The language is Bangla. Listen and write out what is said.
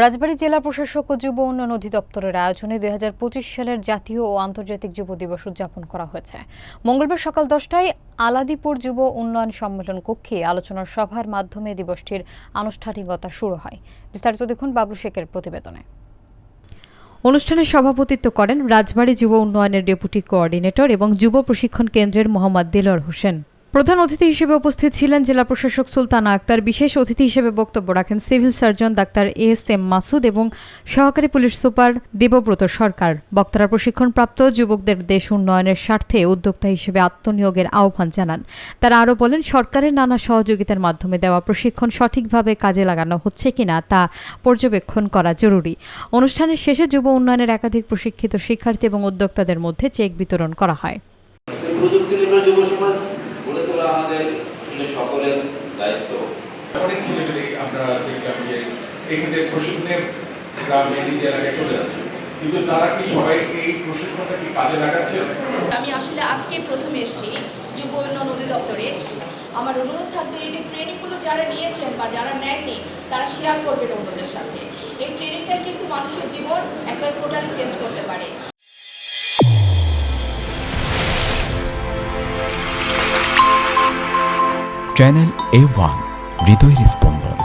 রাজবাড়ী জেলা প্রশাসক ও যুব উন্নয়ন অধিদপ্তরের আয়োজনে ২০২৫ সালের জাতীয় ও আন্তর্জাতিক যুব দিবস উদযাপন করা হয়েছে। মঙ্গলবার সকাল ১০টায় আলাদিপুর যুব উন্নয়ন সম্মেলন কক্ষে আলোচনার সভার মাধ্যমে দিবসটির আনুষ্ঠানিকতা শুরু হয়। বিস্তারিত দেখুন বাবলু শেখের প্রতিবেদনে। অনুষ্ঠানে সভাপতিত্ব করেন রাজবাড়ী যুব উন্নয়নের ডেপুটি কোঅর্ডিনেটর এবং যুব প্রশিক্ষণ কেন্দ্রের মোহাম্মদ দেলোয়ার হোসেন। প্রধান অতিথি হিসেবে উপস্থিত ছিলেন জেলা প্রশাসক সুলতানা আক্তার। বিশেষ অতিথি হিসেবে বক্তব্য রাখেন civil surgeon doctor SM. Masud এবং সহকারী পুলিশ সুপার দেবব্রত সরকার। বক্তারা প্রশিক্ষণপ্রাপ্ত যুবকদের দেশ উন্নয়নের স্বার্থে উদ্যোক্তা হিসেবে আত্মনিয়োগের আহ্বান জানান। তারা আরও বলেন, সরকারের নানা সহযোগিতার মাধ্যমে দেওয়া প্রশিক্ষণ সঠিকভাবে কাজে লাগানো হচ্ছে কিনা তা পর্যবেক্ষণ করা জরুরি। অনুষ্ঠানের শেষে যুব উন্নয়নের একাধিক প্রশিক্ষিত শিক্ষার্থী এবং উদ্যোক্তাদের মধ্যে চেক বিতরণ করা হয়। আমাদের সকলের দায়িত্ব। অনেক ছেলেমেয়েই আমরা দেখলাম যে এখানে প্রশিক্ষণের গ্রামে নিজে এলাকায় চলে যাচ্ছে, কিন্তু তারা কি সবাই এই প্রশিক্ষণটা কি কাজে লাগাচ্ছে? আমি আসলে আজকে প্রথম এসেছি যুব উন্নয়ন অধিদপ্তরে। আমার অনুরোধ থাকবে, এই যে ট্রেনিংগুলো যারা নিয়েছেন বা যারা নেননি তারা শেয়ার করবেন অন্যদের সাথে। এই ট্রেনিংটাই কিন্তু মানুষের জীবন একবার টোটালি চেঞ্জ করতে পারে। চ্যানেল A1 হৃদয়ের স্পন্দন।